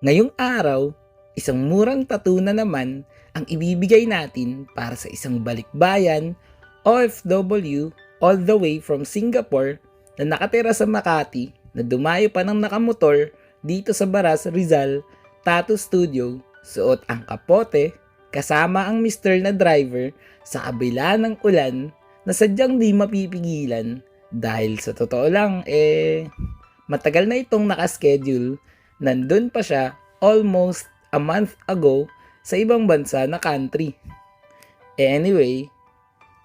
Ngayong araw, isang murang tattoo na naman ang ibibigay natin para sa isang balikbayan OFW all the way from Singapore na nakatira sa Makati na dumayo pa ng nakamotor dito sa Baras, Rizal, Tattoo Studio, suot ang kapote kasama ang mister na driver sa kabila ng ulan na sadyang di mapipigilan dahil sa totoo lang matagal na itong nakaschedule. Nandun pa siya almost a month ago sa ibang bansa na country. Anyway,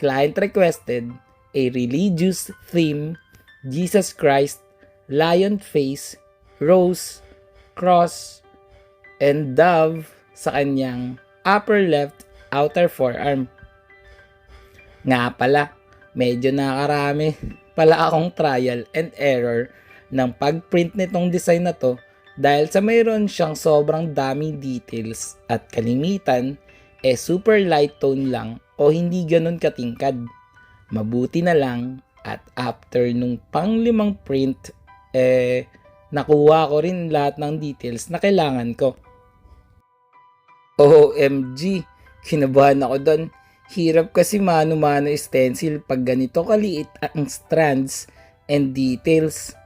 client requested a religious theme, Jesus Christ, lion face, rose, cross, and dove sa kanyang upper left outer forearm. Nga pala, medyo nakarami pala akong trial and error ng pag-print nitong design na to dahil sa mayroon siyang sobrang daming details at kalimitan super light tone lang o hindi ganun katingkad. Mabuti na lang at after nung pang-limang print nakuha ko rin lahat ng details na kailangan ko. OMG, kinabahan ako doon. Hirap kasi mano-mano stencil pag ganito kaliit ang strands and details.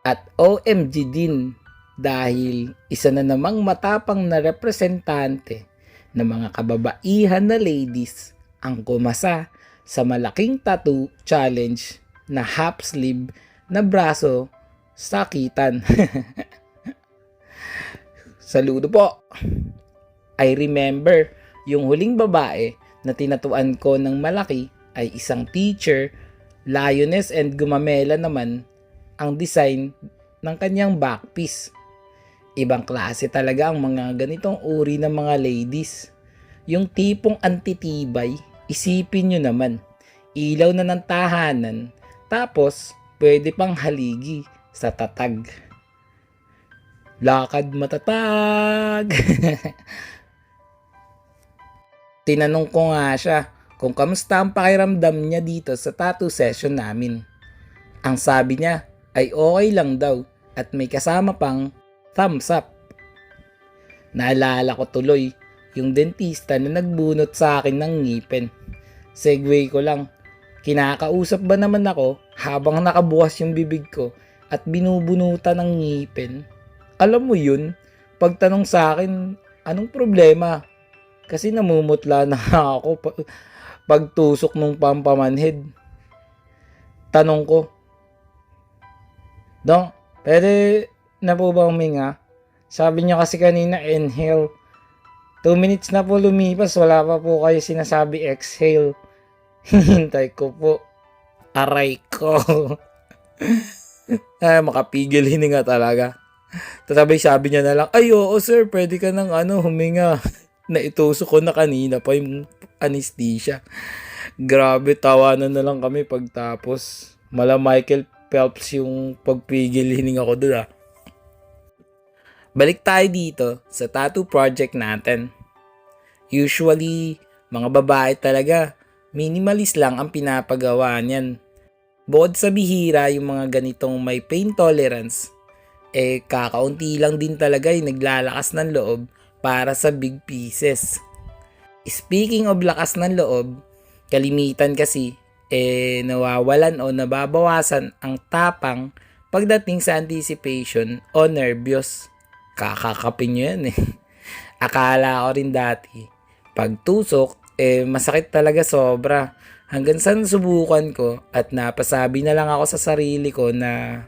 At OMG din dahil isa na namang matapang na representante ng mga kababaihan na ladies ang kumasa sa malaking tattoo challenge na half sleeve na braso sakitan. Saludo po! I remember yung huling babae na tinatuan ko ng malaki ay isang teacher, lioness and gumamela naman ang design ng kanyang backpiece. Ibang klase talaga ang mga ganitong uri ng mga ladies. Yung tipong antitibay, isipin nyo naman, ilaw na ng tahanan, tapos pwede pang haligi sa tatag. Lakad matatag! Tinanong ko nga siya kung kamusta ang pakiramdam niya dito sa tattoo session namin. Ang sabi niya ay okay lang daw at may kasama pang thumbs up. Naalala ko tuloy yung dentista na nagbunot sa akin ng ngipin. Segue ko lang, kinakausap ba naman ako habang nakabukas yung bibig ko at binubunutan ng ngipin? Alam mo yun, pagtanong sa akin, anong problema? Kasi namumutla na ako pagtusok ng pampamanhid. Tanong ko, Dong, pwede na po ba huminga? Sabi niya kasi kanina inhale. 2 minutes na po lumipas, wala pa po kayo sinasabi exhale. Hintay ko po. Aray ko. Makapigil hininga talaga. Tatabay sabi niya na lang, ay oo sir, pwede ka nang huminga. Naitusok ko na kanina pa yung anesthesia. Grabe, tawanan na lang kami pagtapos. Mala Michael Phelps yung pagpigil hininga ko doon. Balik tayo dito sa tattoo project natin. Usually, mga babae talaga, minimalist lang ang pinapagawa niyan. Bukod sa bihira yung mga ganitong may pain tolerance, kakaunti lang din talaga yung naglalakas ng loob para sa big pieces. Speaking of lakas ng loob, kalimitan kasi nawawalan o nababawasan ang tapang pagdating sa anticipation o nervyos. Kakakapin nyo yan Akala ko rin dati, pagtusok, masakit talaga sobra. Hanggang sa nasubukan ko at napasabi na lang ako sa sarili ko na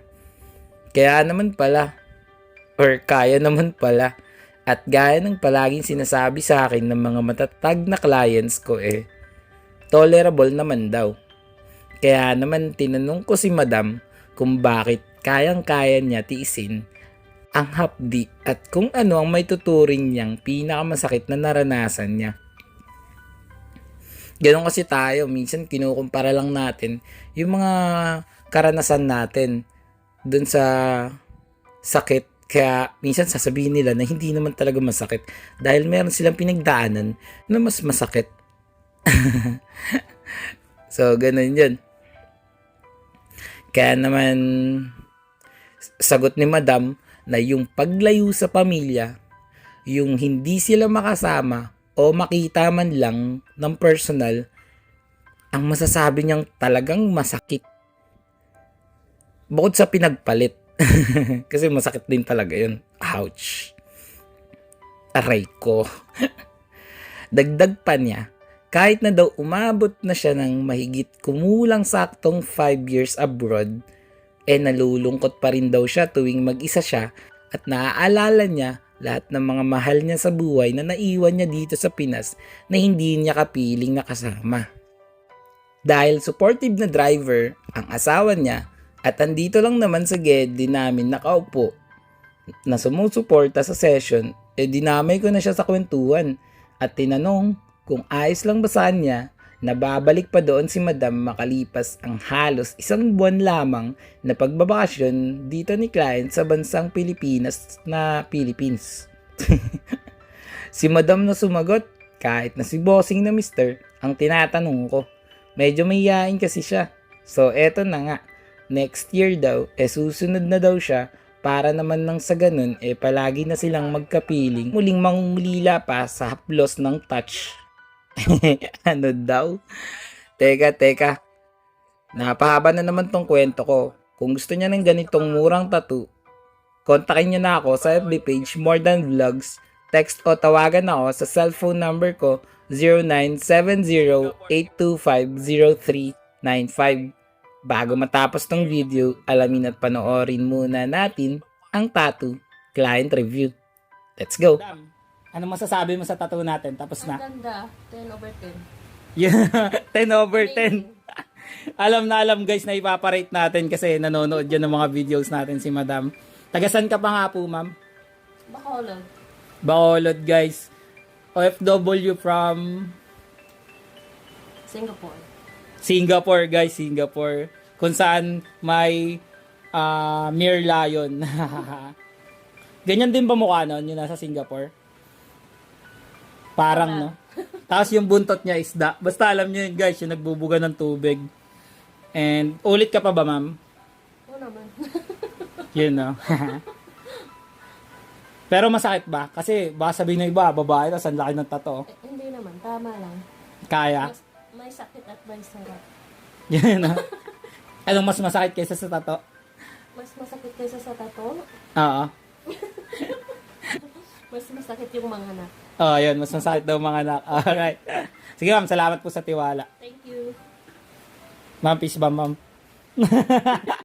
kaya naman pala or kaya naman pala. At gaya ng palaging sinasabi sa akin ng mga matatag na clients ko tolerable naman daw. Kaya naman tinanong ko si madam kung bakit kayang-kaya niya tiisin ang hapdi at kung ano ang may tuturing niyang pinakamasakit na naranasan niya. Ganon kasi tayo, minsan kinukumpara lang natin yung mga karanasan natin dun sa sakit. Kaya minsan sasabihin nila na hindi naman talaga masakit dahil meron silang pinagdaanan na mas masakit. So, ganun yun. Kaya naman, sagot ni madam na yung paglayo sa pamilya, yung hindi sila makasama o makita man lang ng personal, ang masasabi niyang talagang masakit. Bukod sa pinagpalit. Kasi masakit din talaga yun. Ouch. Aray ko. Dagdag pa niya, kahit na daw umabot na siya ng mahigit kumulang saktong 5 years abroad, nalulungkot pa rin daw siya tuwing mag-isa siya at naaalala niya lahat ng mga mahal niya sa buhay na naiwan niya dito sa Pinas na hindi niya kapiling nakasama. Dahil supportive na driver ang asawa niya at andito lang naman sa Gedli namin nakaupo na sumusuporta sa session, dinamay ko na siya sa kwentuhan at tinanong kung ayos lang ba sa kanya na babalik pa doon si Madam makalipas ang halos 1 buwan lamang na pagbabakasyon dito ni client sa bansang Pilipinas na Philippines. Si Madam na sumagot kahit na si bossing na mister ang tinatanong ko. Medyo mahihain kasi siya. So eto na nga, next year daw, susunod na daw siya para naman nang sa ganun, palagi na silang magkapiling. Muling mangulila pa sa haplos ng touch. Ano daw? Teka. Napahaba na naman tong kwento ko. Kung gusto niya ng ganitong murang tattoo, kontakin niyo na ako sa FB page More Than Vlogs. Text o tawagan ako sa cellphone number ko 0970-825-0395. Bago matapos tong video, alamin at panoorin muna natin ang tattoo client review. Let's go! Ano masasabi mo sa tattoo natin? Tapos na. Ang ganda. 10/10. Yeah, 10/10. Alam guys na ipaparate natin kasi nanonood yan ng mga videos natin si Madam. Tagasan ka pa nga po, ma'am? Bacolod. Bacolod guys. OFW from Singapore. Singapore guys, Singapore. Kung saan may Mir Lion. Ganyan din ba mukha nun, yung nasa Singapore? Parang, no? Tapos yung buntot niya isda. Basta alam niyo yun guys, yung nagbubuga ng tubig. And ulit ka pa ba, ma'am? Oo naman. Yun, no? Pero masakit ba? Kasi baka sabihin ng iba, babae, tapos ang laki ng tato. Hindi naman. Tama lang. Kaya? May sakit at may sarap. Yun, no? Anong mas masakit kaysa sa tato? Mas masakit kaysa sa tato? Oo. Mas masakit yung mga anak. Oh, yun. Mas masakit daw mga anak. Alright. Sige, ma'am. Salamat po sa tiwala. Thank you. Ma'am, peace ba, ma'am?